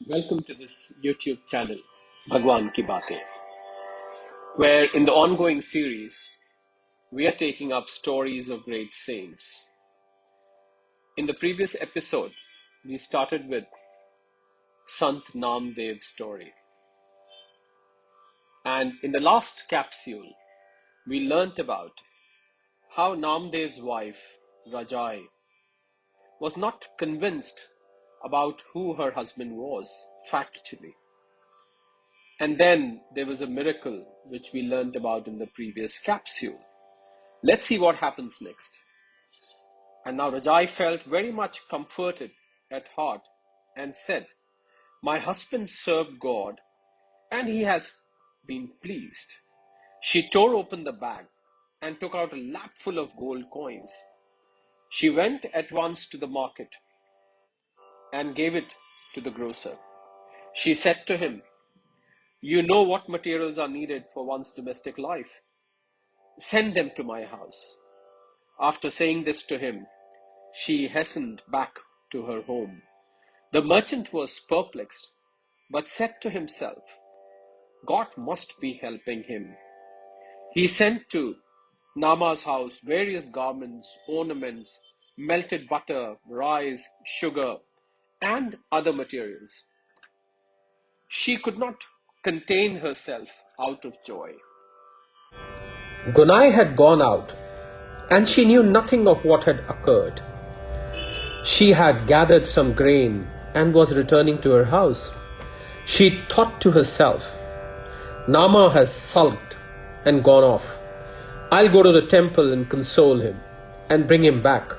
Welcome to this YouTube channel, Bhagwan Ki Baatein, where in the ongoing series, we are taking up stories of great saints. In the previous episode, we started with Sant Namdev's story. And in the last capsule, we learnt about how Namdev's wife, Rajai, was not convinced about who her husband was factually. And then there was a miracle which we learnt about in the previous capsule. Let's see what happens next. And now Rajai felt very much comforted at heart and said, "My husband served God and he has been pleased." She tore open the bag and took out a lapful of gold coins. She went at once to the market and gave it to the grocer. She said to him, "You know what materials are needed for one's domestic life. Send them to my house." After saying this to him, she hastened back to her home. The merchant was perplexed, but said to himself, God must be helping him. He sent to Nama's house various garments, ornaments, melted butter, rice, sugar, and other materials. She could not contain herself out of joy. Gunai had gone out, and she knew nothing of what had occurred. She had gathered some grain and was returning to her house. She thought to herself, Nama has sulked and gone off. I'll go to the temple and console him and bring him back.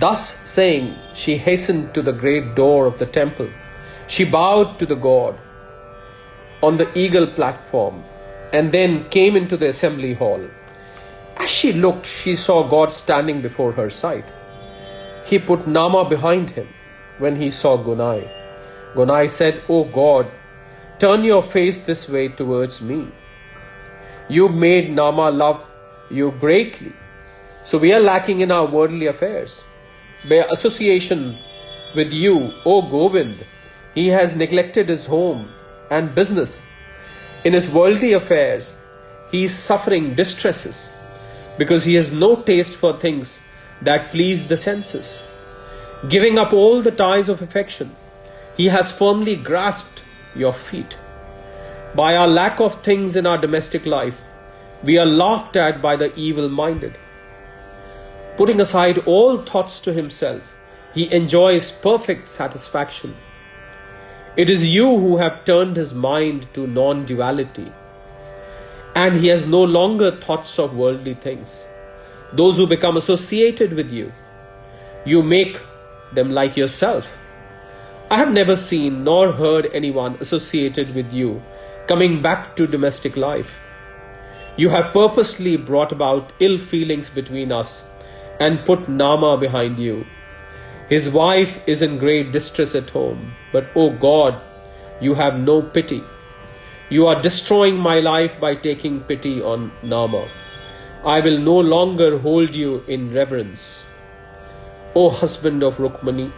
Thus saying, she hastened to the great door of the temple. She bowed to the god on the eagle platform and then came into the assembly hall. As she looked, she saw God standing before her sight. He put Nama behind him when he saw Gunai. Gunai said, "O God, turn your face this way towards me. You made Nama love you greatly, so we are lacking in our worldly affairs. By association with you, O Govind, he has neglected his home and business. In his worldly affairs, he is suffering distresses because he has no taste for things that please the senses. Giving up all the ties of affection, he has firmly grasped your feet. By our lack of things in our domestic life, we are laughed at by the evil-minded. Putting aside all thoughts to himself, he enjoys perfect satisfaction. It is you who have turned his mind to non-duality, and he has no longer thoughts of worldly things. Those who become associated with you, you make them like yourself. I have never seen nor heard anyone associated with you coming back to domestic life. You have purposely brought about ill feelings between us and put Nama behind you. His wife is in great distress at home, but O God, you have no pity. You are destroying my life by taking pity on Nama. I will no longer hold you in reverence. O husband of Rukmani,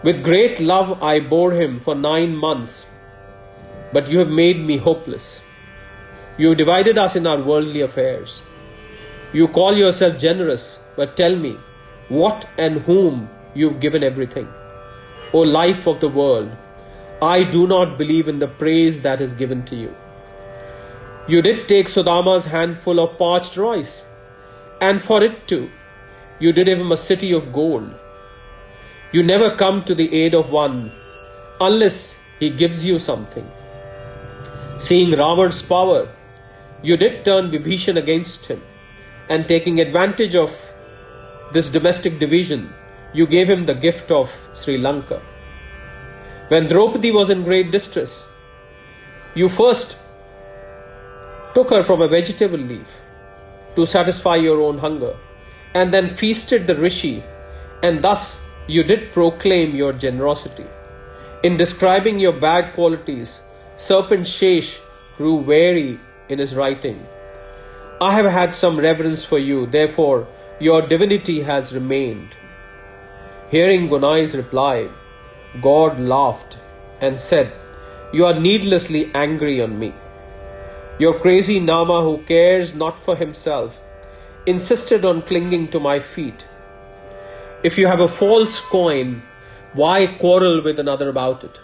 with great love I bore him for 9 months, but you have made me hopeless. You have divided us in our worldly affairs. You call yourself generous, but tell me, what and whom you have given everything. O life of the world, I do not believe in the praise that is given to you. You did take Sudama's handful of parched rice, and for it too, you did give him a city of gold. You never come to the aid of one unless he gives you something. Seeing Ravan's power, you did turn Vibhishan against him, and taking advantage of this domestic division, you gave him the gift of Sri Lanka. When Draupadi was in great distress, you first took her from a vegetable leaf to satisfy your own hunger, and then feasted the rishi, and thus you did proclaim your generosity. In describing your bad qualities, Serpent Shesh grew wary in his writing. I have had some reverence for you, therefore your divinity has remained. Hearing Gunai's reply, God laughed and said, "You are needlessly angry on me." Your crazy Nama, who cares not for himself, insisted on clinging to my feet. If you have a false coin, why quarrel with another about it?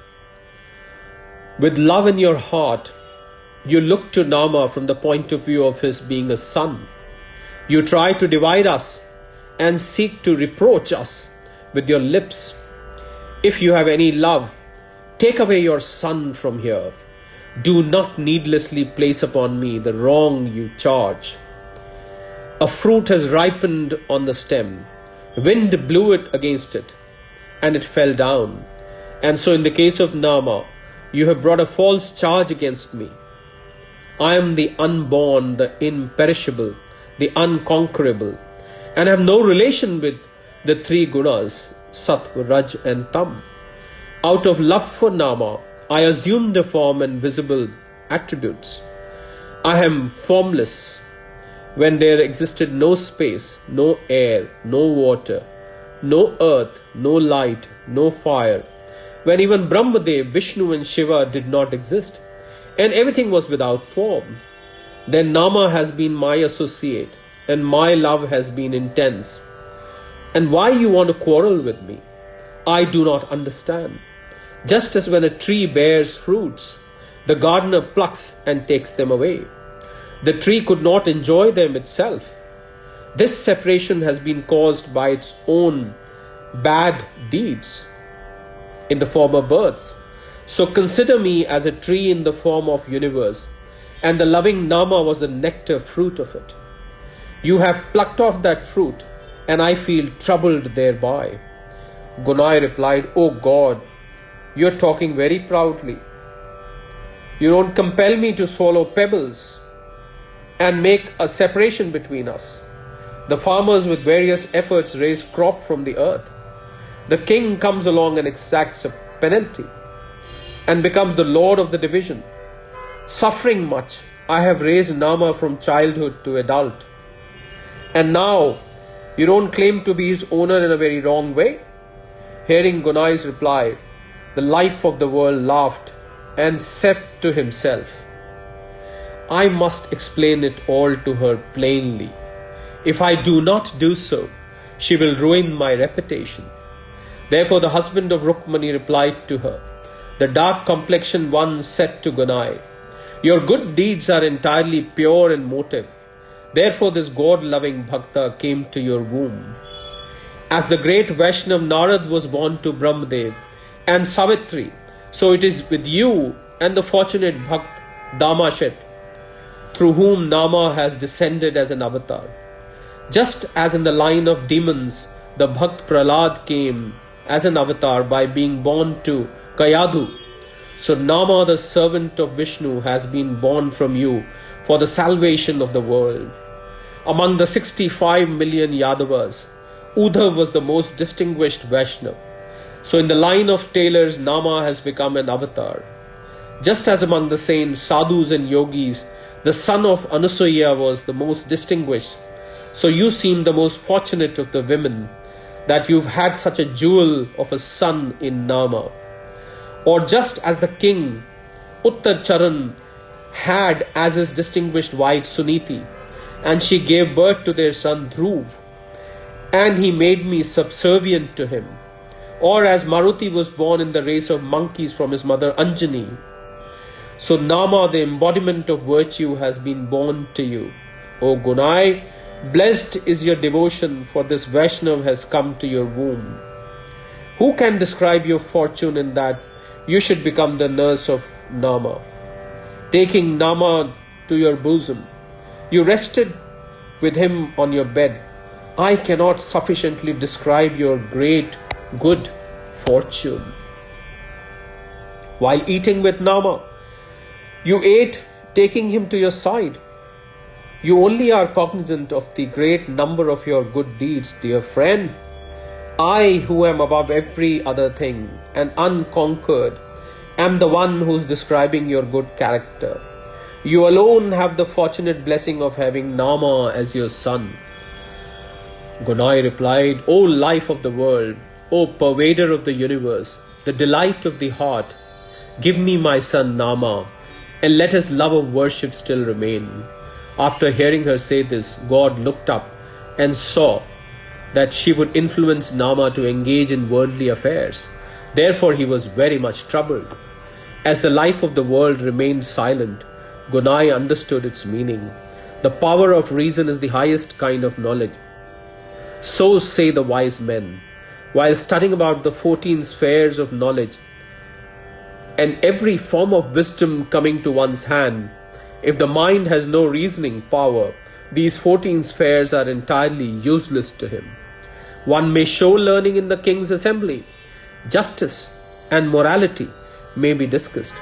With love in your heart, you look to Nama from the point of view of his being a son. You try to divide us and seek to reproach us with your lips. If you have any love, take away your son from here. Do not needlessly place upon me the wrong you charge. A fruit has ripened on the stem. Wind blew it against it, and it fell down. And so in the case of Nama, you have brought a false charge against me. I am the unborn, the imperishable, the unconquerable, and have no relation with the three gunas, Sat, Raj and Tam. Out of love for Nama, I assume the form and visible attributes. I am formless when there existed no space, no air, no water, no earth, no light, no fire, when even Brahmadev, Vishnu and Shiva did not exist, and everything was without form. Then Nama has been my associate, and my love has been intense. And why you want to quarrel with me, I do not understand. Just as when a tree bears fruits, the gardener plucks and takes them away. The tree could not enjoy them itself. This separation has been caused by its own bad deeds in the former births. So consider me as a tree in the form of universe, and the loving Nama was the nectar fruit of it. You have plucked off that fruit, and I feel troubled thereby. Gunai replied, "O God, you are talking very proudly. You don't compel me to swallow pebbles and make a separation between us. The farmers with various efforts raise crop from the earth. The king comes along and exacts a penalty and becomes the lord of the division. Suffering much, I have raised Nama from childhood to adult. And now you don't claim to be his owner in a very wrong way?" Hearing Gunai's reply, the life of the world laughed and said to himself, "I must explain it all to her plainly. If I do not do so, she will ruin my reputation." Therefore the husband of Rukmani replied to her. The dark-complexioned one said to Gunai, "Your good deeds are entirely pure in motive. Therefore this God-loving Bhakta came to your womb. As the great Vaishnav Narad was born to Brahmadev and Savitri, so it is with you and the fortunate Bhakt Damashet, through whom Nama has descended as an avatar. Just as in the line of demons, the Bhakt Prahlad came as an avatar by being born to Kayadhu, so Nama, the servant of Vishnu, has been born from you for the salvation of the world. Among the 65 million Yadavas, Uddhav was the most distinguished Vaishnav. So in the line of tailors, Nama has become an avatar. Just as among the saints, sadhus and yogis, the son of Anusaya was the most distinguished, so you seem the most fortunate of the women, that you've had such a jewel of a son in Nama. Or just as the king, Uttar Charan, had as his distinguished wife Suniti, and she gave birth to their son Dhruv, and he made me subservient to him. Or as Maruti was born in the race of monkeys from his mother Anjani, so Nama, the embodiment of virtue, has been born to you. O Gunai, blessed is your devotion, for this Vaishnav has come to your womb. Who can describe your fortune in that you should become the nurse of Nama? Taking Nama to your bosom, you rested with him on your bed. I cannot sufficiently describe your great good fortune. While eating with Nama, you ate taking him to your side. You only are cognizant of the great number of your good deeds, dear friend. I, who am above every other thing and unconquered, am the one who is describing your good character. You alone have the fortunate blessing of having Nama as your son. Gunai replied, O life of the world, O pervader of the universe, the delight of the heart, give me my son Nama, and let his love of worship still remain. After hearing her say this, God looked up and saw that she would influence Nama to engage in worldly affairs. Therefore he was very much troubled. As the life of the world remained silent, Gunai understood its meaning. The power of reason is the highest kind of knowledge. So say the wise men. While studying about the 14 spheres of knowledge and every form of wisdom coming to one's hand, if the mind has no reasoning power, these 14 spheres are entirely useless to him. One may show learning in the king's assembly. Justice and morality may be discussed,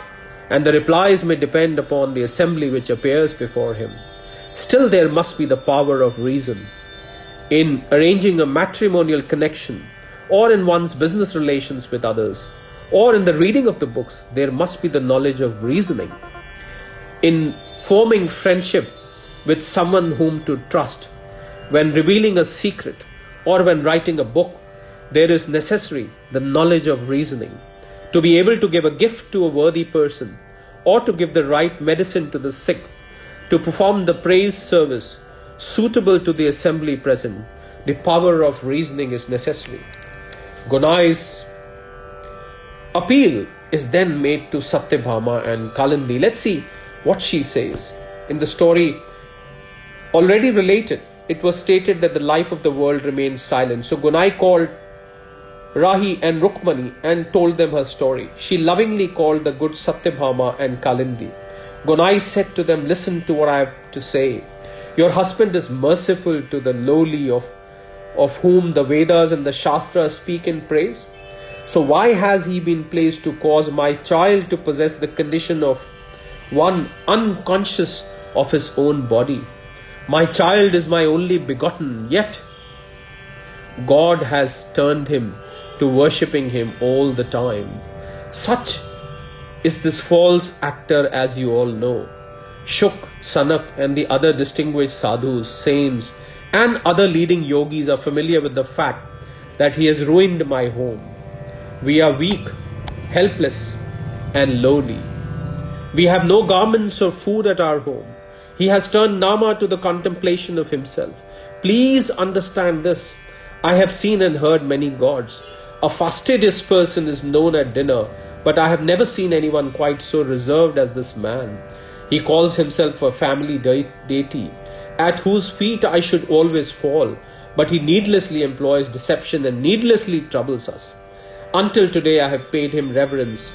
and the replies may depend upon the assembly which appears before him. Still there must be the power of reason. In arranging a matrimonial connection, or in one's business relations with others, or in the reading of the books, there must be the knowledge of reasoning. In forming friendship with someone whom to trust, when revealing a secret, or when writing a book, there is necessary the knowledge of reasoning. To be able to give a gift to a worthy person, or to give the right medicine to the sick, to perform the praise service suitable to the assembly present, the power of reasoning is necessary. Gunai's appeal is then made to Satyabhama and Kalindi. Let's see what she says. In the story already related, it was stated that the life of the world remains silent. So Gunai called Rahi and Rukmani and told them her story. She lovingly called the good Satyabhama and Kalindi. Gunai said to them, listen to what I have to say. Your husband is merciful to the lowly of whom the Vedas and the Shastras speak in praise. So why has he been placed to cause my child to possess the condition of one unconscious of his own body? My child is my only begotten, yet God has turned him to worshipping him all the time. Such is this false actor, as you all know. Shuk, Sanak and the other distinguished sadhus, saints and other leading yogis are familiar with the fact that he has ruined my home. We are weak, helpless and lowly. We have no garments or food at our home. He has turned Nama to the contemplation of himself. Please understand this. I have seen and heard many gods. A fastidious person is known at dinner, but I have never seen anyone quite so reserved as this man. He calls himself a family deity, at whose feet I should always fall, but he needlessly employs deception and needlessly troubles us. Until today I have paid him reverence,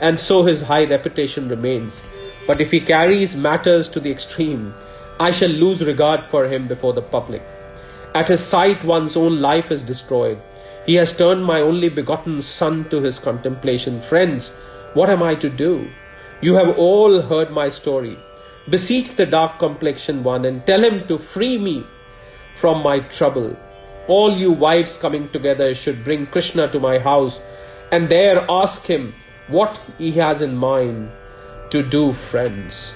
and so his high reputation remains. But if he carries matters to the extreme, I shall lose regard for him before the public. At his sight one's own life is destroyed. He has turned my only begotten son to his contemplation. Friends, what am I to do? You have all heard my story. Beseech the dark-complexioned one and tell him to free me from my trouble. All you wives coming together should bring Krishna to my house and there ask him what he has in mind to do, friends.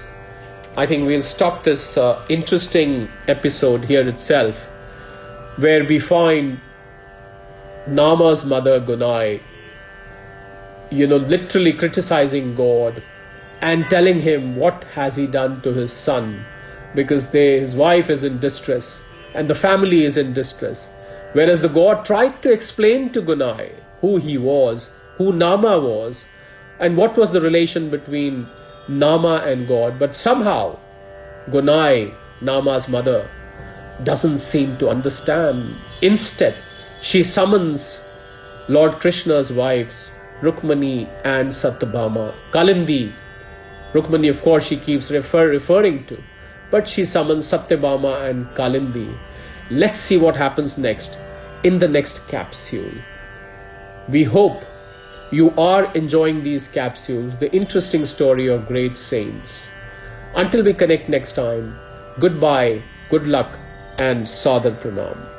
I think we'll stop this interesting episode here itself, where we find Nama's mother Gunai, literally criticizing God and telling him what has he done to his son, because his wife is in distress and the family is in distress. Whereas the God tried to explain to Gunai who he was, who Nama was, and what was the relation between Nama and God. But somehow Gunai, Nama's mother, doesn't seem to understand. Instead, she summons Lord Krishna's wives, Rukmani and Satyabhama. Kalindi, Rukmani of course she keeps referring to, but she summons Satyabhama and Kalindi. Let's see what happens next in the next capsule. We hope you are enjoying these capsules, the interesting story of great saints. Until we connect next time, goodbye, good luck and Sadar Pranam.